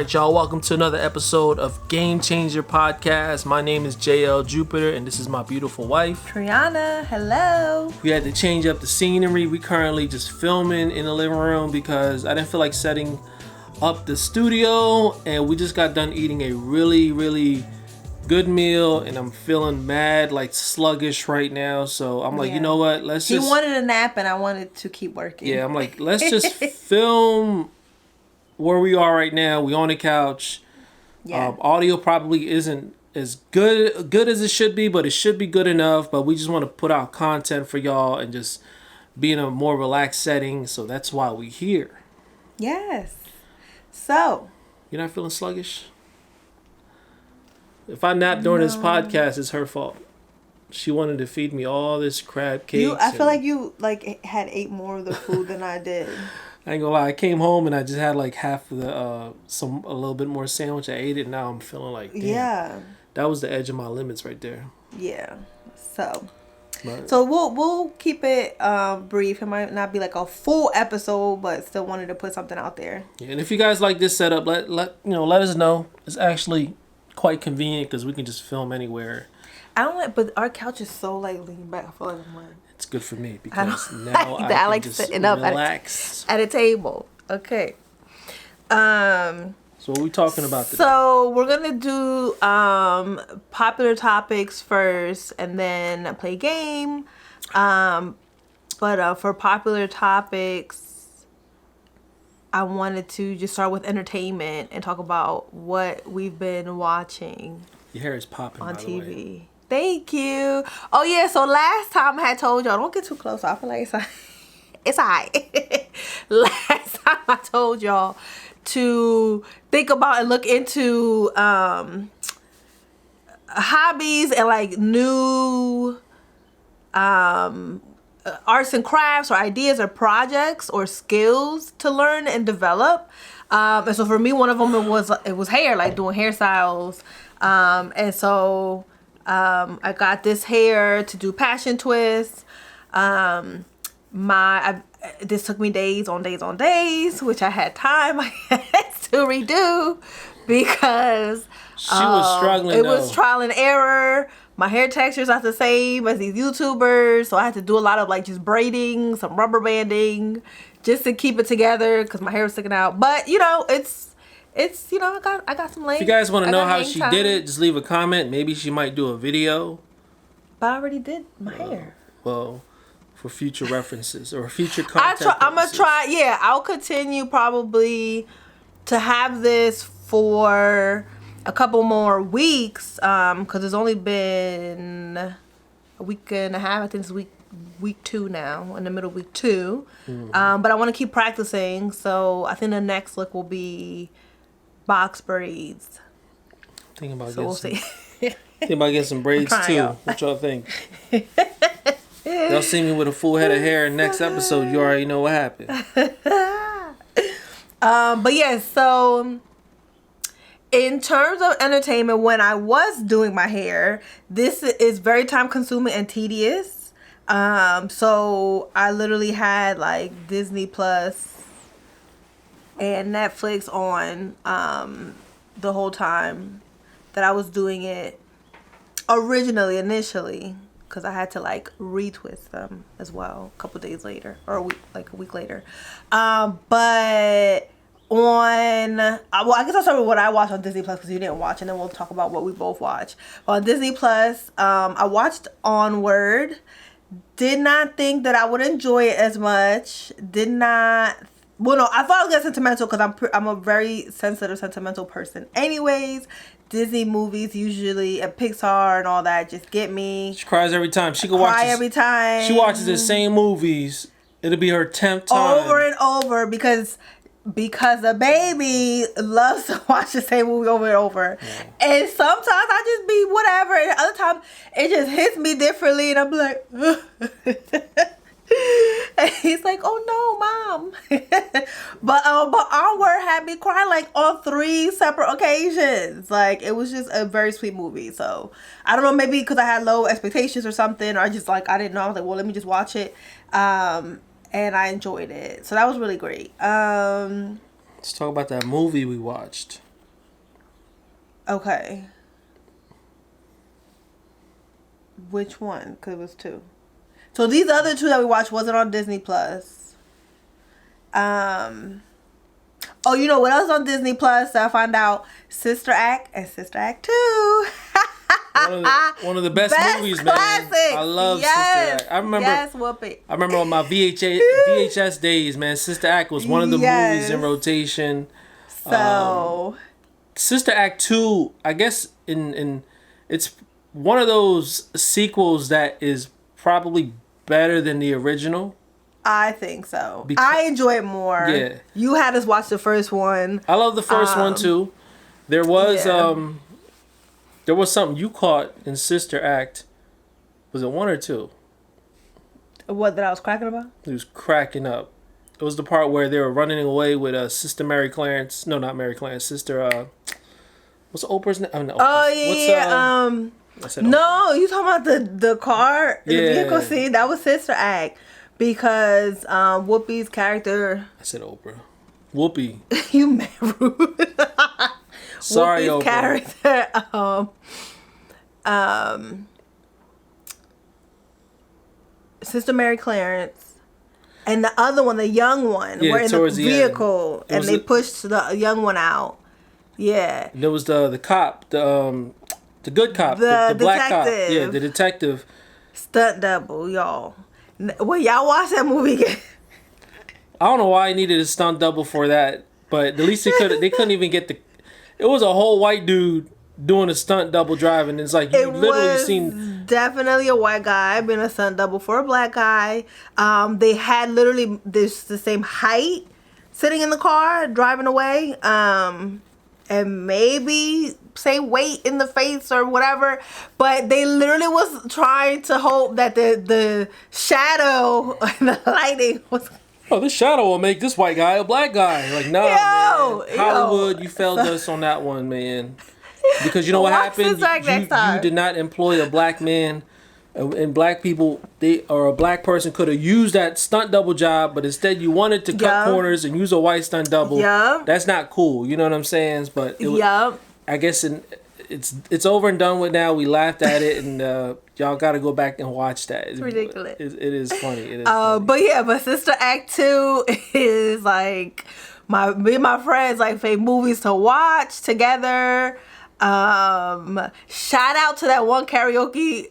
right, y'all. Welcome to another episode of Game Changer Podcast. My name is JL Jupiter, and this is my beautiful wife, Triana. Hello. We had to change up the scenery. We currently just filming in the living room because I didn't feel like setting up the studio, and we just got done eating a really good meal, and I'm feeling mad, like sluggish right now. So I'm like, you know what? He wanted a nap, and I wanted to keep working. Yeah, I'm like, let's just film where we are right now. We on the couch. Yeah. Audio probably isn't as good as it should be, but it should be good enough. But we just want to put out content for y'all and just be in a more relaxed setting. So that's why we here. Yes. So. You're not feeling sluggish? If I nap during this podcast, it's her fault. She wanted to feed me all this crab cakes. I feel like you had ate more of the food than I did. I ain't gonna lie. I came home and I just had like half of the a little bit more sandwich. I ate it. Now I'm feeling like, damn, that was the edge of my limits right there. Yeah. So we'll keep it brief. It might not be like a full episode, but still wanted to put something out there. Yeah, and if you guys like this setup, let us know. It's actually quite convenient because we can just film anywhere. But our couch is so lean back. I feel like I'm it's good for me because now I like just sitting up relax at a table. Okay. So what are we talking about today? So we're gonna do popular topics first, and then play a game. But for popular topics, I wanted to just start with entertainment and talk about what we've been watching. Your hair is popping on by TV. The way. Thank you. Oh yeah, so last time I had told y'all, don't get too close. I feel like it's alright. Last time I told y'all to think about and look into hobbies and new arts and crafts or ideas or projects or skills to learn and develop. And so for me, one of them it was hair, doing hairstyles. And so I got this hair to do passion twists. This took me days on days, which I had time to redo because she was struggling. It was trial and error. My hair texture's not the same as these YouTubers, so I had to do a lot of just braiding, some rubber banding, just to keep it together because my hair was sticking out. But I got some length. If you guys want to know how she did it, just leave a comment. Maybe she might do a video. But I already did my hair. Well, for future references or future content. I'm going to try. Yeah, I'll continue probably to have this for a couple more weeks because it's only been a week and a half. I think it's week 2 now, in the middle of week 2. Mm-hmm. But I want to keep practicing. So I think the next look will be box braids. Thinking about getting some braids too. Out. What y'all think? Y'all see me with a full head of hair in next episode, you already know what happened. But yeah, so in terms of entertainment, when I was doing my hair, this is very time consuming and tedious. So I literally had Disney Plus and Netflix on the whole time that I was doing it initially, because I had to retwist them as well a couple days later, or a week later. But I guess I'll start with what I watched on Disney Plus because you didn't watch, and then we'll talk about what we both watched. On Disney Plus, I watched Onward. Did not think that I would enjoy it as much. Well, no, I thought I was getting sentimental because I'm a very sentimental person. Anyways, Disney movies usually and Pixar and all that just get me. She cries every time. She every time. She watches the same movies. It'll be her 10th time. Over and over because the baby loves to watch the same movie over and over. Yeah. And sometimes I just be whatever, and other times it just hits me differently, and I'm like, and he's like, "Oh no, mom!" but Onward had me cry on 3 separate occasions. It was just a very sweet movie. So I don't know, maybe because I had low expectations or something, or I just I didn't know. I was like, well, let me just watch it. And I enjoyed it. So that was really great. Let's talk about that movie we watched. Okay. Which one? Because it was two. So these other two that we watched wasn't on Disney Plus. Oh, you know what else on Disney Plus? I found out Sister Act and Sister Act 2. One of the best movies, classics. Man. I love Sister Act. I remember. Yes, whoop it. I remember on my VHS days, man. Sister Act was one of the movies in rotation. So, Sister Act 2, I guess in it's one of those sequels that is probably better than the original. I think so. I enjoy it more. Yeah. You had us watch the first one. I love the first one too. There was something you caught in Sister Act. Was it 1 or 2? What, that I was cracking about? He was cracking up. It was the part where they were running away with Sister Mary Clarence. No, not Mary Clarence. Sister, what's Oprah's name? Oh, yeah. No, you talking about the car in the vehicle scene? That was Sister Act. Because Whoopi's character... I said Oprah. Whoopi. You mad rude. Sorry, Whoopi's Oprah. character, Sister Mary Clarence, and the other one, the young one, were in the vehicle, and they pushed the young one out. Yeah. There was the cop, the good cop, the black cop. Yeah, the detective. Stunt double, y'all. Well, y'all watch that movie again. I don't know why I needed a stunt double for that, but at least they couldn't even get the. It was a whole white dude doing a stunt double driving. It's like you literally seen. Definitely a white guy being a stunt double for a black guy. They had literally the same height, sitting in the car driving away. And maybe say weight in the face or whatever, but they literally was trying to hope that the shadow and the lighting was. Oh, this shadow will make this white guy a black guy. Like, nah, man. Hollywood, you failed us on that one, man. Because you know what happened? You did not employ a black man. And black people, a black person could have used that stunt double job, but instead you wanted to cut corners and use a white stunt double. Yeah. That's not cool. You know what I'm saying? But I guess it's over and done with now. We laughed at it, and y'all got to go back and watch that. It's ridiculous. It is funny. It is funny. But Sister Act 2 is like me and my friends like favorite movies to watch together. Shout out to that one karaoke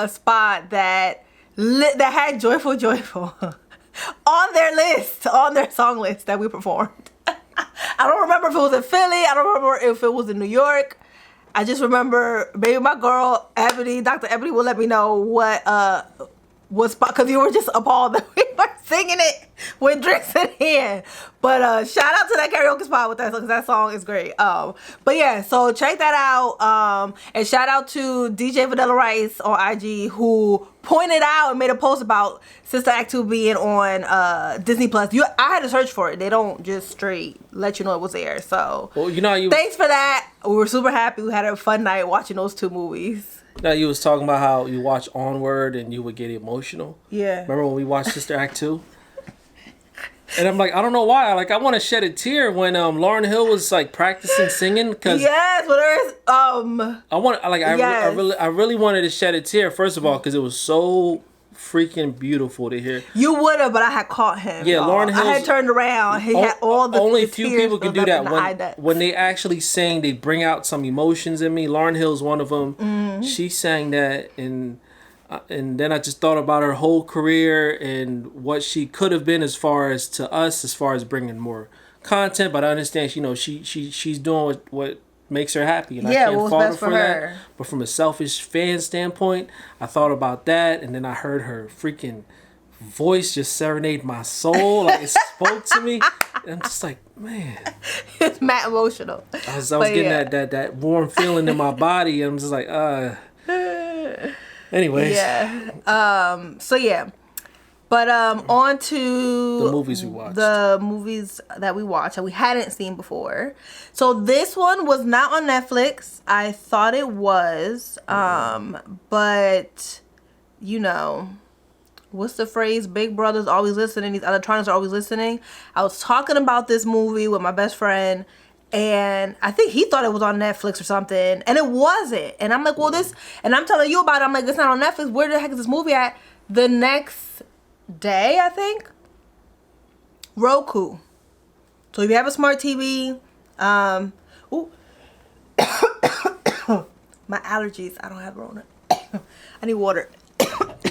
spot that had Joyful on their song list that we performed. I don't remember if it was in Philly. I don't remember if it was in New York. I just remember maybe my girl Ebony, Dr. Ebony, will let me know what spot, because you were just appalled that we were singing it with drinks in hand. But shout out to that karaoke spot with that song, because that song is great. But yeah, so check that out. And shout out to DJ Vanilla Rice on IG, who pointed out and made a post about Sister Act 2 being on Disney Plus. I had to search for it. They don't just straight let you know it was there. So thanks for that. We were super happy. We had a fun night watching those two movies. Now you was talking about how you watch Onward and you would get emotional. Yeah. Remember when we watched Sister Act 2? And I'm like, I don't know why. Like, I want to shed a tear when Lauryn Hill was like practicing singing. Cause I really wanted to shed a tear. First of all, because it was so freaking beautiful to hear. You would have, but I had caught him. Yeah, Lauryn Hill. I had turned around. He had all the only a few people can do that. When they actually sing, they bring out some emotions in me. Lauryn Hill's one of them. Mm-hmm. She sang that, and then I just thought about her whole career and what she could have been as far as bringing more content. But I understand, she's doing what makes her happy, and I can't fault her for that. But from a selfish fan standpoint, I thought about that, and then I heard her freaking voice just serenade my soul, like it spoke to me, and I'm just like, man, it's mad emotional. I was getting that warm feeling in my body, and I'm just like, anyways. Yeah. So yeah. But on to the movies we watched. The movies that we watched that we hadn't seen before. So this one was not on Netflix. I thought it was. But what's the phrase? Big Brother's always listening. These electronics are always listening. I was talking about this movie with my best friend, And I think he thought it was on Netflix or something, and it wasn't. And I'm like, well, this, and I'm telling you about it. I'm like, it's not on Netflix. Where the heck is this movie at? The next day, I think, Roku. So if you have a smart TV, ooh, my allergies. I don't have Rona. I need water.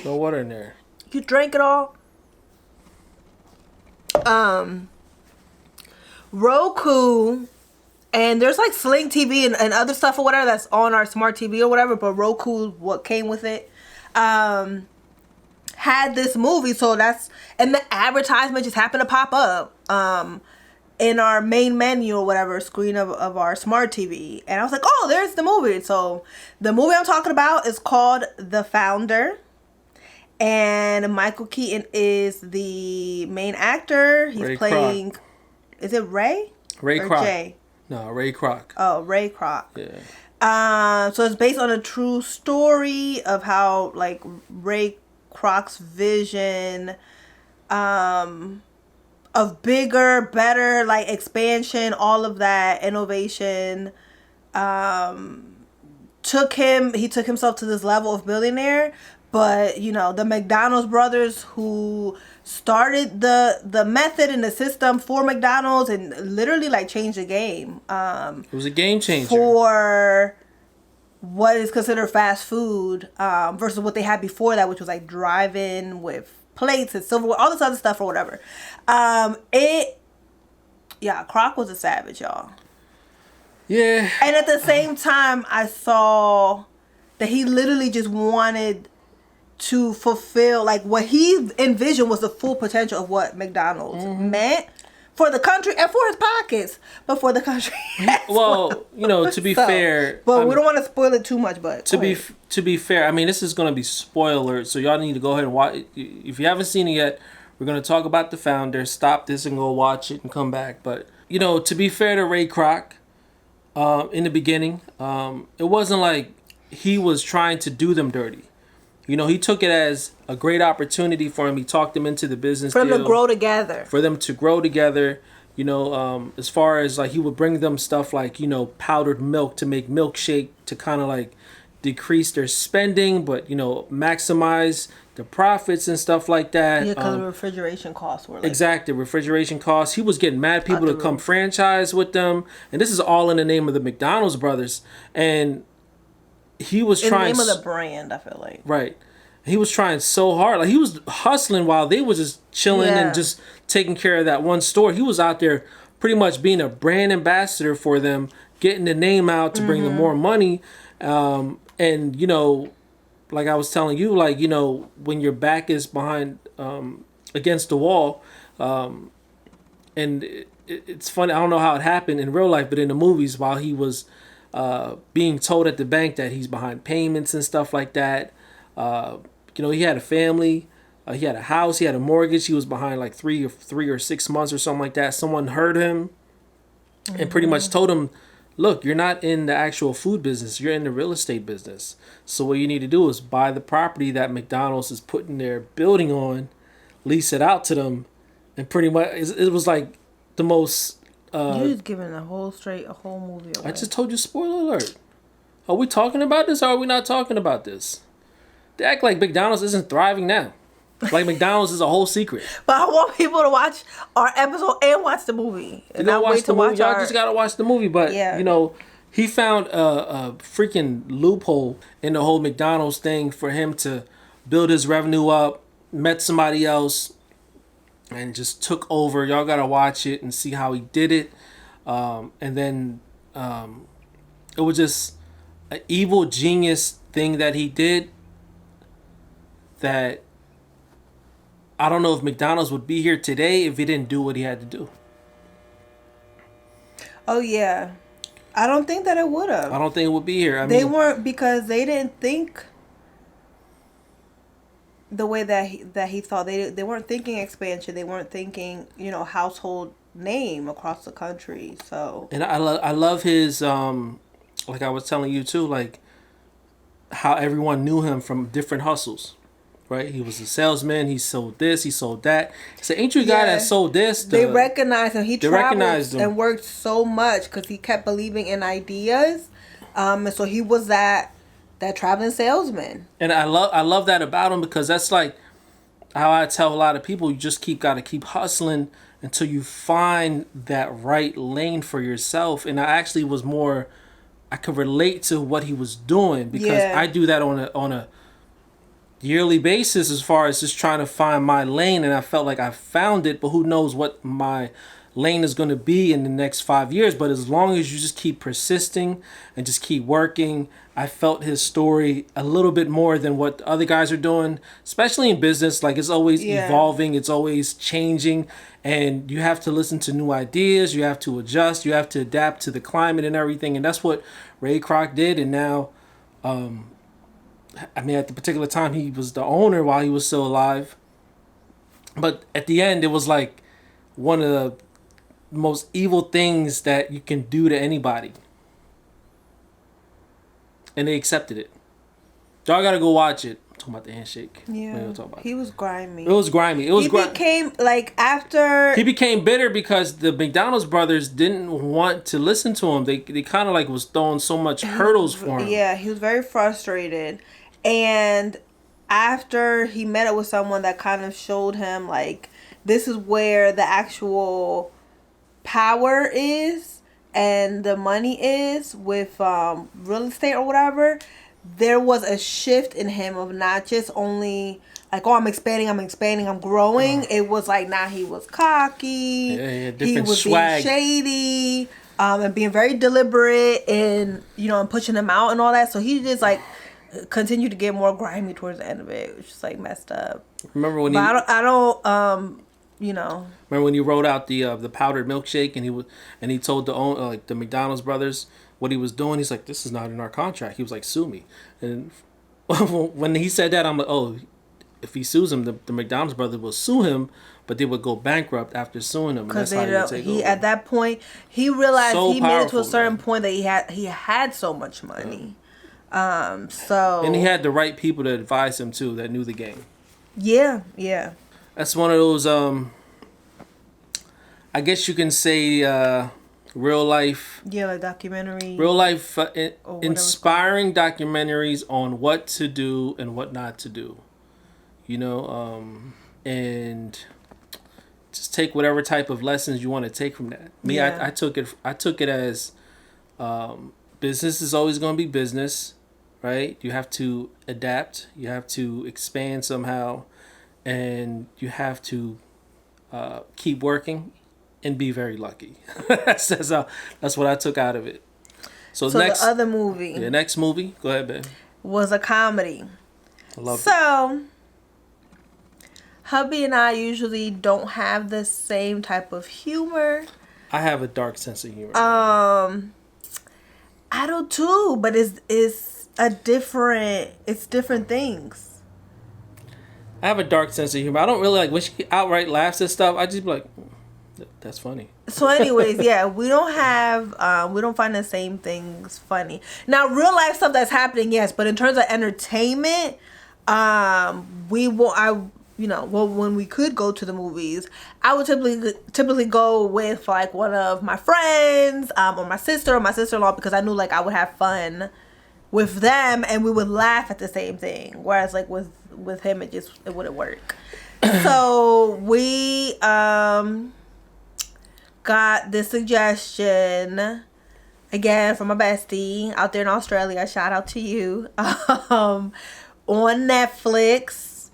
No water in there. You drank it all. Roku. And there's like Sling TV and other stuff or whatever that's on our smart TV or whatever, but Roku, what came with it, had this movie. So that's, and the advertisement just happened to pop up in our main menu or whatever screen of our smart TV. And I was like, oh, there's the movie. So the movie I'm talking about is called The Founder. And Michael Keaton is the main actor. He's Ray playing, Kroc. Is it Ray? Ray or Kroc. Jay? No, Ray Kroc. Oh, Ray Kroc. Yeah. So it's based on a true story of how like Ray Kroc's vision of bigger, better, like expansion, all of that innovation he took himself to this level of billionaire. But you know, the McDonald's brothers who started the method and the system for McDonald's and literally like changed the game. It was a game changer for what is considered fast food versus what they had before that, which was like drive-in with plates and silverware, all this other stuff or whatever. Kroc was a savage, y'all. Yeah. And at the same time, I saw that he literally just wanted to fulfill, like, what he envisioned was the full potential of what McDonald's meant for the country and for his pockets, but for the country. Well, you know, to be fair, but we don't want to spoil it too much. But to be fair, I mean, this is going to be spoiler, so y'all need to go ahead and watch. If you haven't seen it yet, we're going to talk about The Founder. Stop this and go watch it and come back. But you know, to be fair to Ray Kroc, in the beginning, it wasn't like he was trying to do them dirty. You know, he took it as a great opportunity for him. He talked them into the business for them to grow together. For them to grow together. You know, as far as like he would bring them stuff like, you know, powdered milk to make milkshake to kind of like decrease their spending, but, you know, maximize the profits and stuff like that. Yeah, because the refrigeration costs were like... Exactly, refrigeration costs. He was getting mad people to come franchise with them. And this is all in the name of the McDonald's brothers. And he was trying... In the name of the brand, I feel like. Right. He was trying so hard. Like, he was hustling while they were just chilling and just taking care of that one store. He was out there pretty much being a brand ambassador for them, getting the name out to bring them more money. And, you know, like I was telling you, like, you know, when your back is behind, against the wall, and it's funny, I don't know how it happened in real life, but in the movies, while he was being told at the bank that he's behind payments and stuff like that, you know, he had a family, he had a house, he had a mortgage, he was behind like 3 or 6 months or something like that. Someone heard him and pretty much told him, look, you're not in the actual food business, you're in the real estate business. So what you need to do is buy the property that McDonald's is putting their building on, lease it out to them, and pretty much it was like the most... you just giving a whole movie away. I just told you, spoiler alert. Are we talking about this or are we not talking about this? They act like McDonald's isn't thriving now. Like McDonald's is a whole secret. But I want people to watch our episode and watch the movie. And not wait to watch Y'all just gotta watch the movie. But you know, he found a freaking loophole in the whole McDonald's thing for him to build his revenue up. Met somebody else and just took over. Y'all gotta watch it and see how he did it. And then it was just an evil genius thing that he did. That I don't know if McDonald's would be here today if he didn't do what he had to do. Oh, yeah. I don't think that it would have. I don't think it would be here. They weren't, because they didn't think the way that he thought. They weren't thinking expansion. They weren't thinking, you know, household name across the country. So. And I love his, like I was telling you too, like how everyone knew him from different hustles. right? He was a salesman. He sold this. He sold that. He said, "Ain't you a guy that sold this?" They recognized him. He traveled and worked so much because he kept believing in ideas, and so he was that traveling salesman. And I love that about him, because that's like how I tell a lot of people: you just gotta keep hustling until you find that right lane for yourself. And I actually was more, I could relate to what he was doing, because I do that on a yearly basis, as far as just trying to find my lane. And I felt like I found it, but who knows what my lane is going to be in the next 5 years. But as long as you just keep persisting and just keep working, I felt his story a little bit more than what other guys are doing, especially in business. Like, it's always evolving, it's always changing, and you have to listen to new ideas, you have to adjust, you have to adapt to the climate and everything. And that's what Ray Kroc did. And now, I mean, at the particular time, he was the owner while he was still alive. But at the end, it was like one of the most evil things that you can do to anybody. And they accepted it. Y'all gotta go watch it. I'm talking about the handshake. Yeah. He was grimy. It was grimy. He became, like, after... He became bitter because the McDonald's brothers didn't want to listen to him. They kind of like was throwing so much hurdles for him. Yeah, he was very frustrated. And after he met up with someone that kind of showed him, like, this is where the actual power is and the money is with real estate or whatever, there was a shift in him of not just only like, oh, I'm expanding, I'm growing. It was like, now he was cocky. He was swag. Being shady, and being very deliberate and, you know, and pushing him out and all that. So he just like continued to get more grimy towards the end of it, which is like messed up. Remember when I don't you know. Remember when he wrote out the powdered milkshake, and he told the McDonald's brothers what he was doing? He's like, this is not in our contract. He was like, sue me. And when he said that, I'm like, oh, if he sues him, the McDonald's brothers will sue him, but they would go bankrupt after suing him. Because at that point he realized he made it to a certain point that he had so much money. And he had the right people to advise him too, that knew the game. Yeah. That's one of those, I guess you can say, real life. Yeah, like documentary. Real life, inspiring documentaries on what to do and what not to do. You know, and just take whatever type of lessons you want to take from that. Me, I took it as, business is always going to be business, right? You have to adapt. You have to expand somehow. And you have to keep working and be very lucky. That's what I took out of it. So next, the other movie. The next movie, go ahead, babe. Was a comedy. I love it. So, hubby and I usually don't have the same type of humor. I have a dark sense of humor. I do too, but it's different things. I have a dark sense of humor. I don't really like when she outright laughs at stuff. I just be like, that's funny. So anyways, yeah, we don't find the same things funny. Now, real life stuff that's happening, yes, but in terms of entertainment, when we could go to the movies, I would typically go with like one of my friends, or my sister or my sister-in-law, because I knew like I would have fun with them and we would laugh at the same thing. Whereas like with him, it wouldn't work. So we got this suggestion again from my bestie out there in Australia. Shout out to you. On Netflix.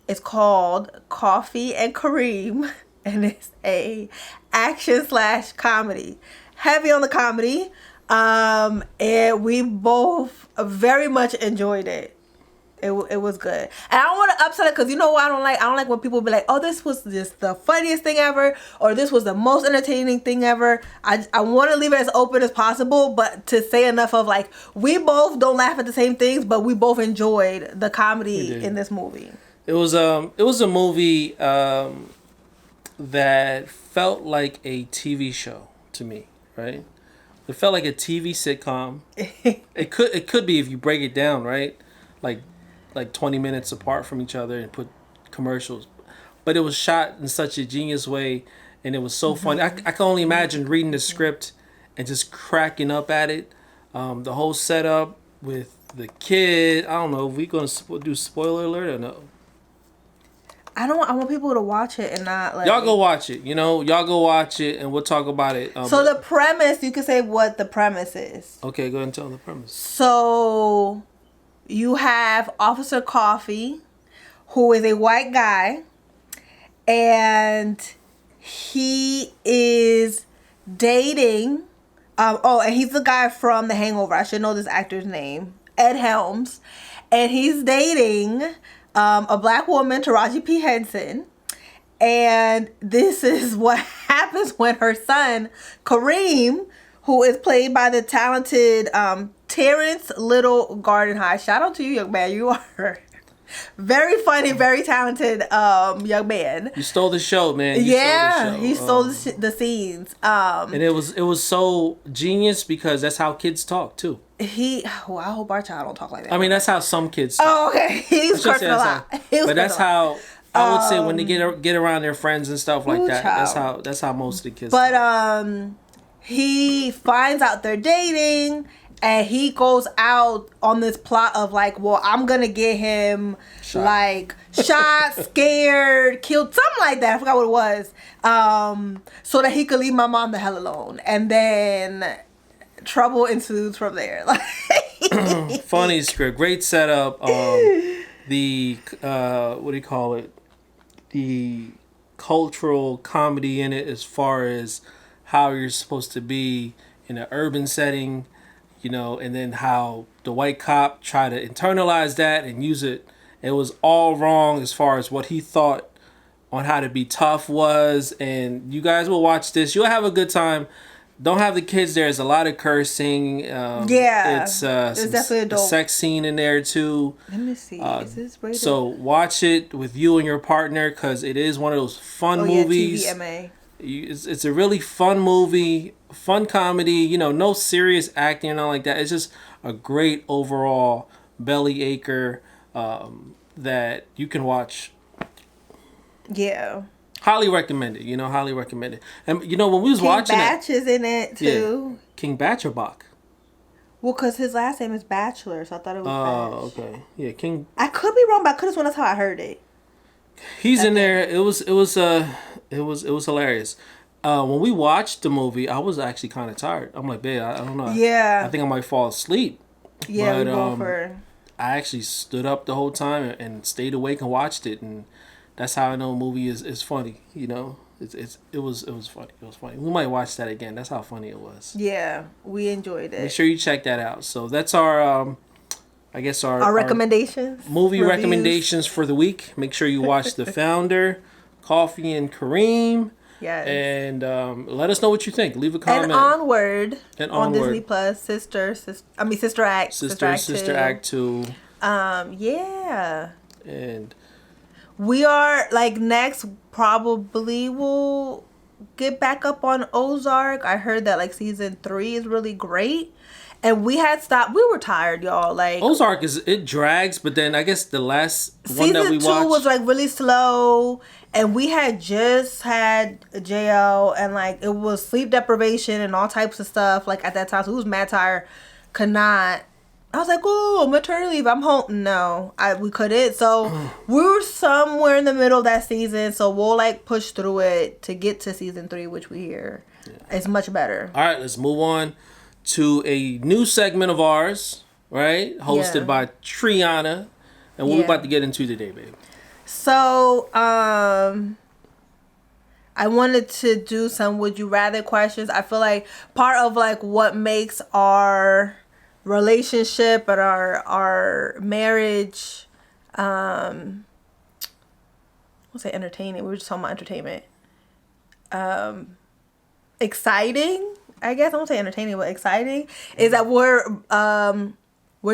It's called Coffee and Kareem, and it's a action/comedy. Heavy on the comedy. And we both very much enjoyed it. It was good. And I don't want to upset it, because you know what I don't like? I don't like when people be like, oh, this was just the funniest thing ever, or this was the most entertaining thing ever. I want to leave it as open as possible, but to say enough of like, we both don't laugh at the same things, but we both enjoyed the comedy in this movie. It was a movie that felt like a TV show to me, right? It felt like a TV sitcom. It could be if you break it down, right? like 20 minutes apart from each other and put commercials. But it was shot in such a genius way, and it was so funny. I can only imagine reading the script and just cracking up at it. The whole setup with the kid. I don't know if we're going to do spoiler alert or no. I want people to watch it and not like... Y'all go watch it. Y'all go watch it and we'll talk about it. So the premise, you can say what the premise is. Okay, go ahead and tell the premise. So you have Officer Coffee, who is a white guy, and he is dating... and he's the guy from The Hangover. I should know this actor's name. Ed Helms. And he's dating a black woman, Taraji P. Henson. And this is what happens when her son, Kareem, who is played by the talented Terrence Little Garden High. Shout out to you, young man. You are very funny, very talented young man. You stole the show, man. He stole the scenes. And it was so genius because that's how kids talk too. I hope our child don't talk like that. I mean, that's how some kids talk. Oh, okay. He's cursing a lot. But that's how I would say when they get around their friends and stuff like that. Child. That's how most of the kids talk. He finds out they're dating. And he goes out on this plot of like, well, I'm going to get him shot, scared, killed, something like that. I forgot what it was. So that he could leave my mom the hell alone. And then trouble ensues from there. Funny script. Great setup. The, what do you call it? The cultural comedy in it as far as how you're supposed to be in an urban setting. And then how the white cop tried to internalize that and use it. It was all wrong as far as what he thought on how to be tough was. And you guys will watch this. You'll have a good time. Don't have the kids there. There's a lot of cursing. It's definitely adult. A sex scene in there too. Let me see. Is this rated? So watch it with you and your partner because it is one of those fun movies. TVMA. It's a really fun movie, fun comedy, no serious acting or nothing like that. It's just a great overall belly acher that you can watch. Yeah. Highly recommend it, highly recommend it. And, when we was watching King Batch is in it, too. Yeah. King Batch or Bach? Well, because his last name is Bachelor, so I thought it was Batch. Oh, okay. Yeah, King... I could be wrong, but I could have sworn that's how I heard it. He's in there. It was hilarious. When we watched the movie, I was actually kind of tired. I'm like, babe, I don't know. Yeah. I think I might fall asleep. Yeah, we go for... I actually stood up the whole time and stayed awake and watched it, and that's how I know a movie is funny. It was funny. It was funny. We might watch that again. That's how funny it was. Yeah, we enjoyed it. Make sure you check that out. So that's our our recommendations. Movie recommendations for the week. Make sure you watch The Founder, Coffee and Kareem. Yes. And let us know what you think. Leave a comment. And Onward. On Disney Plus. Sister Act. Sister Act 2. Yeah. And we are next probably we'll get back up on Ozark. I heard that season 3 is really great. And we had stopped. We were tired, y'all. Ozark it drags, but then I guess the last one that we watched, season 2 was really slow, and we had just had JL, and it was sleep deprivation and all types of stuff at that time. So we was mad tired, could not. I was like, oh, maternity leave. I'm home. No, we couldn't. So we were somewhere in the middle of that season. So we'll push through it to get to season 3, which we hear is much better. All right, let's move on to a new segment of ours, right? Hosted by Triana. And what we're about to get into today, babe. So, I wanted to do some would you rather questions. I feel like part of what makes our relationship and our marriage, let's say entertaining. We were just talking about entertainment. Exciting. I guess I won't say entertaining, but exciting is that we're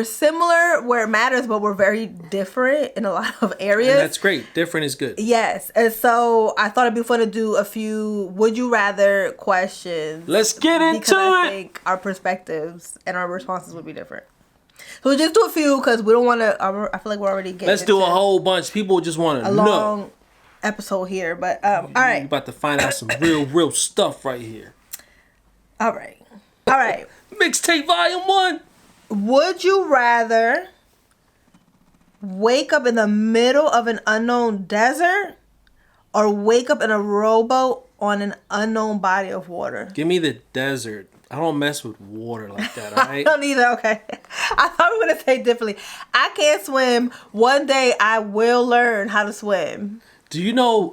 similar where it matters, but we're very different in a lot of areas. And that's great. Different is good. Yes. And so I thought it'd be fun to do a few would you rather questions. Let's get into it. I think our perspectives and our responses would be different. So we'll just do a few because we don't want to. I feel like we're already getting. Let's do a whole bunch. People just want to know. A long episode here, but all right. You're about to find out some real stuff right here. All right. Mixtape Volume 1. Would you rather wake up in the middle of an unknown desert or wake up in a rowboat on an unknown body of water? Give me the desert. I don't mess with water like that, all right? I don't either, okay. I thought we were going to say differently. I can't swim. One day I will learn how to swim. Do you know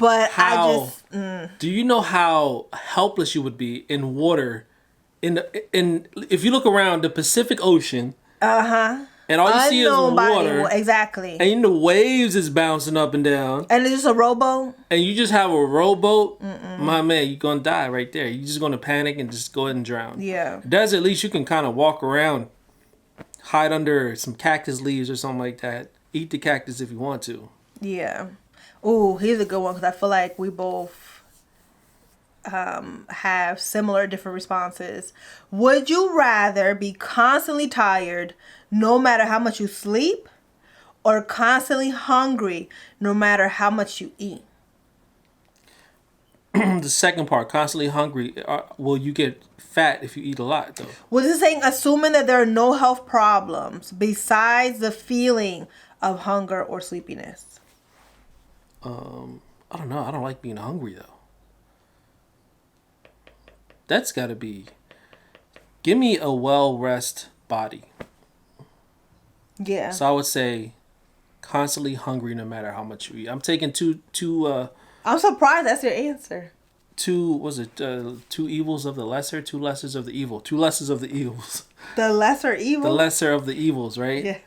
Do you know how helpless you would be in water if you look around the Pacific Ocean? And all you see is water. Exactly. And the waves is bouncing up and down. And it's just a rowboat. And you just have a rowboat. My man, you're going to die right there. You're just going to panic and just go ahead and drown. Yeah. Desert, at least you can kind of walk around, hide under some cactus leaves or something like that. Eat the cactus if you want to. Yeah. Ooh, here's a good one because I feel like we both have similar different responses. Would you rather be constantly tired no matter how much you sleep or constantly hungry no matter how much you eat? The second part, constantly hungry. Will you get fat if you eat a lot, though? Well, this is saying assuming that there are no health problems besides the feeling of hunger or sleepiness. I don't know. I don't like being hungry, though. That's got to be... Give me a well-rest body. Yeah. So I would say constantly hungry no matter how much you eat. I'm taking two I'm surprised that's your answer. Two evils of the lesser, two lessers of the evil. Two lessers of the evils. The lesser evil? The lesser of the evils, right?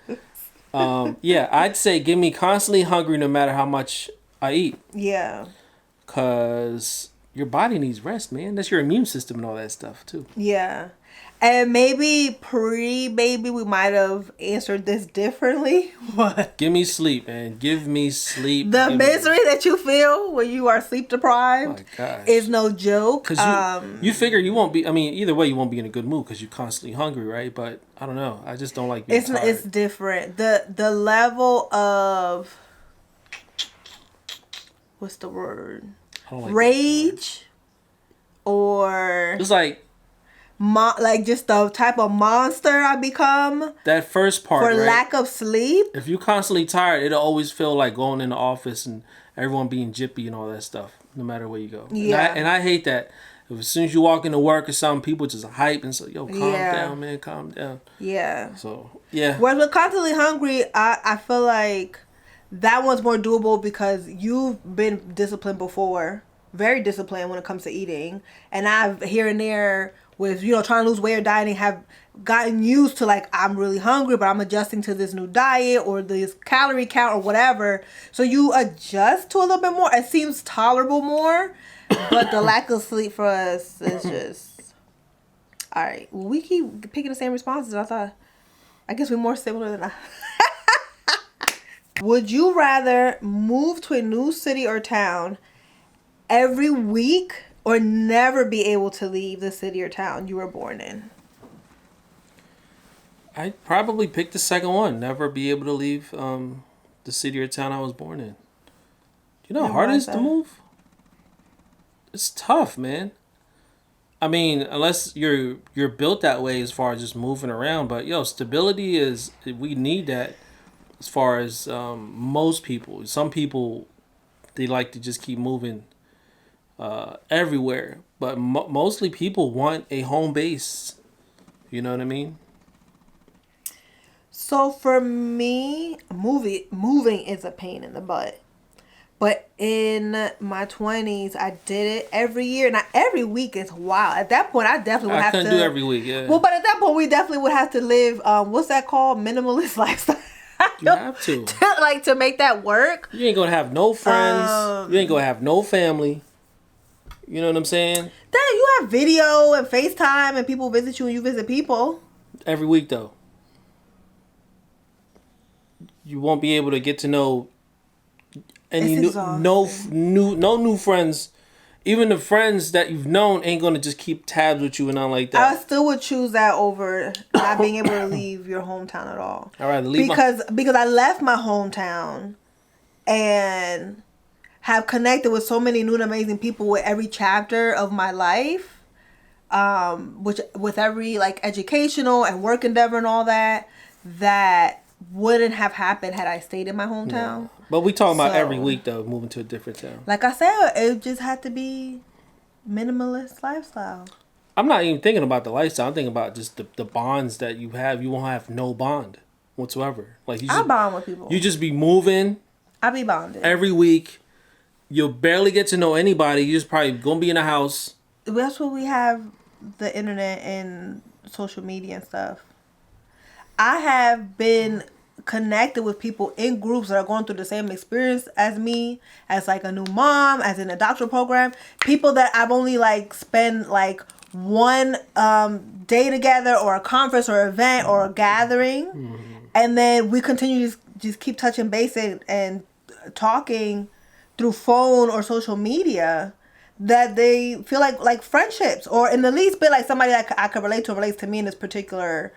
Yeah. Yeah, I'd say give me constantly hungry no matter how much I eat. Yeah. Because your body needs rest, man. That's your immune system and all that stuff, too. Yeah. And maybe pre-baby we might have answered this differently. What? Give me sleep, man. Give me sleep. The misery that you feel when you are sleep deprived is no joke. Because you figure you won't be, I mean, either way you won't be in a good mood because you're constantly hungry, right? But I don't know. I just don't like being tired. It's different. The level of, what's the word? I don't like rage or... It's like... like just the type of monster I become. That first part, for right? lack of sleep. If you're constantly tired, it'll always feel like going in the office and everyone being jippy and all that stuff, no matter where you go. Yeah. And I hate that. As soon as you walk into work or something, people just hype and say, yo, calm down, man, calm down. Yeah. So, yeah. Whereas with constantly hungry, I feel like that one's more doable because you've been disciplined before. Very disciplined when it comes to eating. And I've here and there... with, trying to lose weight or dieting, have gotten used to, like, I'm really hungry, but I'm adjusting to this new diet or this calorie count or whatever. So you adjust to a little bit more. It seems tolerable more, but the lack of sleep for us is just... All right. Well, we keep picking the same responses. I guess we're more similar than I... Would you rather move to a new city or town every week or never be able to leave the city or town you were born in? I'd probably pick the second one. Never be able to leave the city or town I was born in. You know how hard it is to move? It's tough, man. I mean, unless you're built that way as far as just moving around. But, stability is... We need that as far as most people. Some people, they like to just keep moving everywhere, but mostly people want a home base. You know what I mean? So for me, moving is a pain in the butt. But in my 20s, I did it every year. Not every week is wild. At that point, I definitely would have to... I couldn't do every week, yeah. Well, but at that point, we definitely would have to live, what's that called? Minimalist lifestyle. You have to. to make that work. You ain't gonna have no friends. You ain't gonna have no family. You know what I'm saying? Then you have video and FaceTime and people visit you and you visit people. Every week, though. You won't be able to get to know any new friends even the friends that you've known ain't gonna just keep tabs with you and nothing like that. I still would choose that over not being able to leave your hometown at all. All right, leave because I left my hometown and have connected with so many new and amazing people with every chapter of my life, which with every like educational and work endeavor and all that wouldn't have happened had I stayed in my hometown. Yeah. But we talking about every week though, moving to a different town. Like I said, it just had to be minimalist lifestyle. I'm not even thinking about the lifestyle. I'm thinking about just the bonds that you have. You won't have no bond whatsoever. Like I bond with people. You just be moving. I be bonded every week. You'll barely get to know anybody. You just probably gonna be in a house. That's what we have, the internet and social media and stuff. I have been connected with people in groups that are going through the same experience as me, as like a new mom, as in a doctoral program. People that I've only like spent like one day together, or a conference or event or a gathering, and then we continue to just keep touching base and talking through phone or social media, that they feel like friendships, or in the least bit like somebody that I could relate to, relates to me in this particular,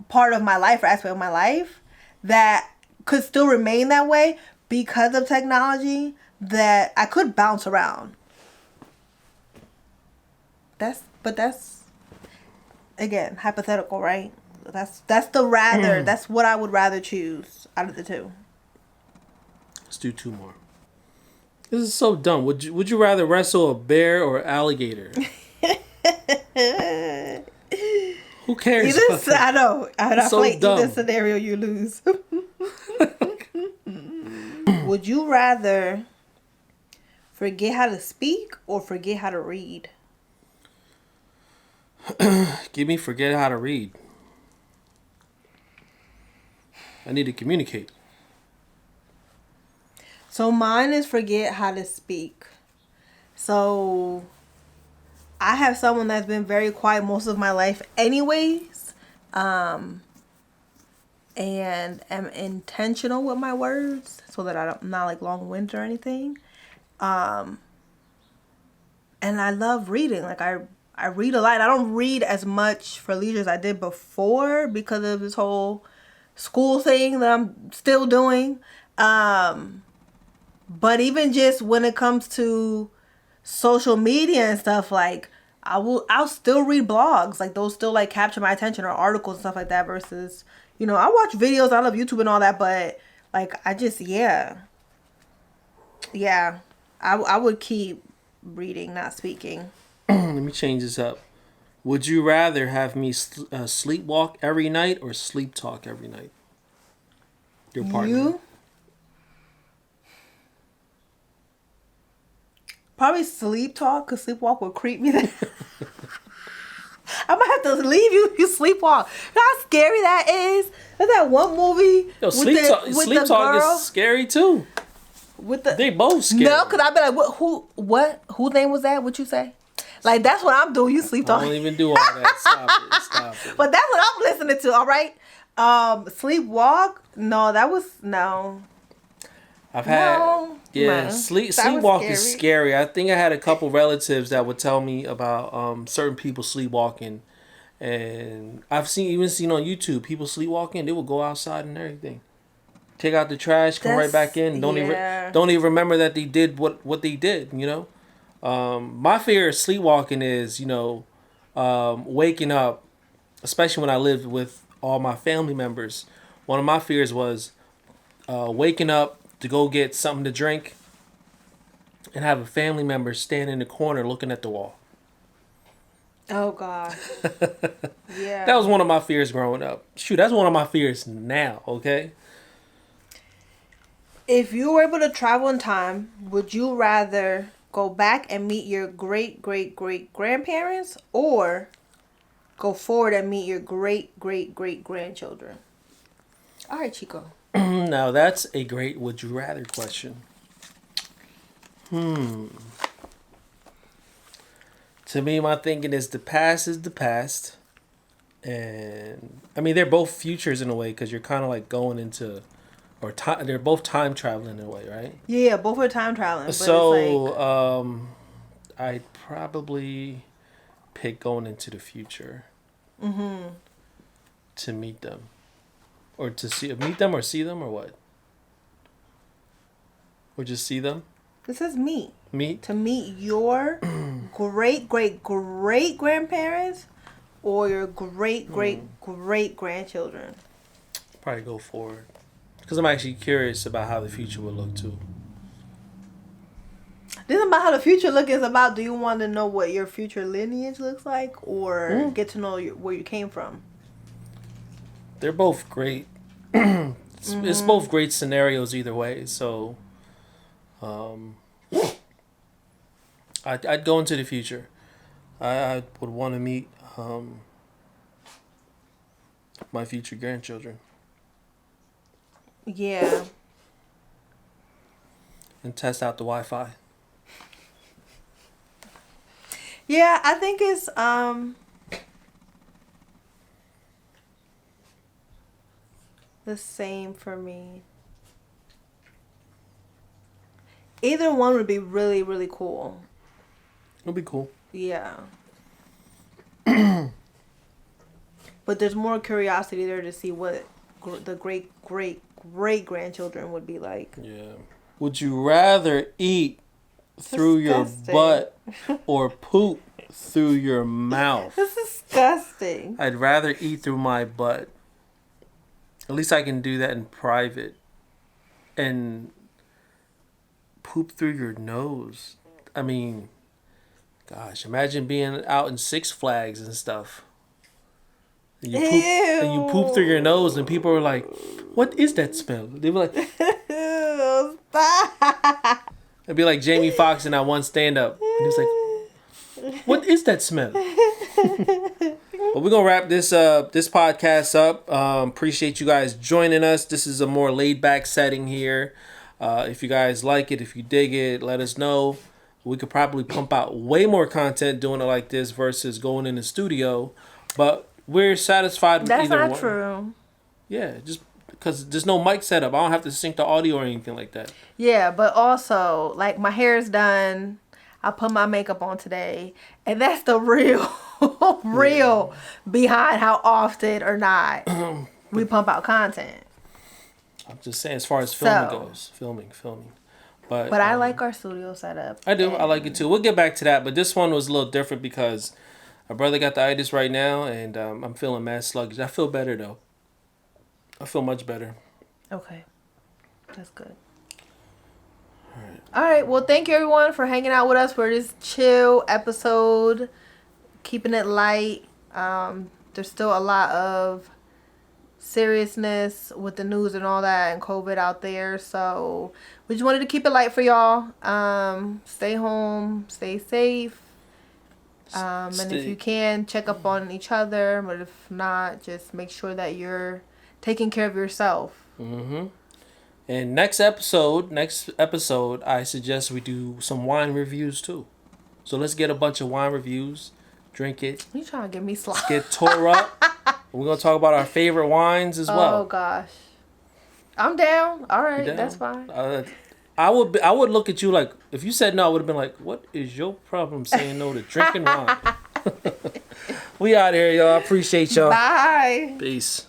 part of my life or aspect of my life, that could still remain that way because of technology, that I could bounce around. That's again hypothetical, right? That's that's what I would rather choose out of the two. Let's do two more. This is so dumb. Would you rather wrestle a bear or alligator? Who cares? I know. I so feel like dumb. Either scenario you lose. Would you rather forget how to speak or forget how to read? Give me forget how to read. I need to communicate. So mine is forget how to speak. So I have someone that's been very quiet most of my life anyways. And am intentional with my words so that I'm not like long-winded or anything. And I love reading. Like I read a lot. I don't read as much for leisure as I did before because of this whole school thing that I'm still doing. But even just when it comes to social media and stuff, like I'll still read blogs. Like those still like capture my attention, or articles and stuff like that, versus, I watch videos. I love YouTube and all that, but like I just, yeah. I would keep reading, not speaking. Let me change this up. Would you rather have me sleepwalk every night or sleep talk every night? Your partner. You? Probably sleep talk, because sleepwalk would creep me. I might have to leave you if you sleepwalk. You know how scary that is? There's that one movie sleep talk is scary too. They both scary. No, because I'd be like, whose name was that? What you say? Like, that's what I'm doing. You sleep talking. I don't even do all that. Stop it. But that's what I'm listening to, all right? Sleepwalk? No, no. I've had sleepwalk is scary. I think I had a couple relatives that would tell me about certain people sleepwalking, and I've seen on YouTube people sleepwalking. They would go outside and everything, take out the trash, come right back in. Don't even remember that they did what they did. My fear of sleepwalking is waking up, especially when I lived with all my family members. One of my fears was waking up to go get something to drink and have a family member stand in the corner looking at the wall. Oh, God. Yeah. That was one of my fears growing up. Shoot, that's one of my fears now, okay? If you were able to travel in time, would you rather go back and meet your great-great-great-grandparents, or go forward and meet your great-great-great-grandchildren? All right, Chico. Now, that's a great would you rather question. To me, my thinking is the past is the past. And, I mean, they're both futures in a way, because you're kind of like going into, they're both time traveling in a way, right? Yeah, both are time traveling. But so, I'd probably pick going into the future. Mm-hmm. To meet them. Or to meet them or see them or what? Or just see them? It says meet. Meet? To meet your great grandparents or your great grandchildren. Probably go forward. Because I'm actually curious about how the future would look too. This isn't about how the future looks. It's about, do you want to know what your future lineage looks like, or get to know where you came from? They're both great. It's both great scenarios either way. So, I'd go into the future. I would want to meet my future grandchildren. Yeah. And test out the Wi-Fi. Yeah, I think it's the same for me. Either one would be really, really cool. It'll be cool. Yeah. But there's more curiosity there to see what the great grandchildren would be like. Yeah. Would you rather eat through Disgusting. your butt or poop through your mouth? That's disgusting. I'd rather eat through my butt. At least I can do that in private. And poop through your nose. I mean, gosh, imagine being out in Six Flags and stuff. And you poop through your nose and people are like, what is that smell? They were like, Ew, stop. it'd be like Jamie Foxx in that one stand-up. And he's like, what is that smell? Well, we're going to wrap this podcast up. Appreciate you guys joining us. This is a more laid-back setting here. If you guys like it, if you dig it, let us know. We could probably pump out way more content doing it like this versus going in the studio. But we're satisfied with either one. That's not true. Yeah, just because there's no mic setup. I don't have to sync the audio or anything like that. Yeah, but also, like, my hair is done. I put my makeup on today. And that's the real behind how often or not we pump out content. I'm just saying, as far as filming goes. Filming. But I like our studio setup. I do. I like it too. We'll get back to that. But this one was a little different because my brother got the itis right now. And I'm feeling mad sluggish. I feel better, though. I feel much better. Okay. That's good. All right. Well, thank you, everyone, for hanging out with us for this chill episode. Keeping it light. There's still a lot of seriousness with the news and all that and COVID out there. So we just wanted to keep it light for y'all. Stay home. Stay safe. And if you can, check up on each other. But if not, just make sure that you're taking care of yourself. Mm-hmm. And next episode, I suggest we do some wine reviews too. So let's get a bunch of wine reviews, drink it. You trying to get me slow? Get tore up. We're gonna talk about our favorite wines as well. Oh gosh, I'm down. All right, that's fine. I would look at you like, if you said no, I would have been like, what is your problem saying no to drinking wine? We out here, y'all. Appreciate y'all. Bye. Peace.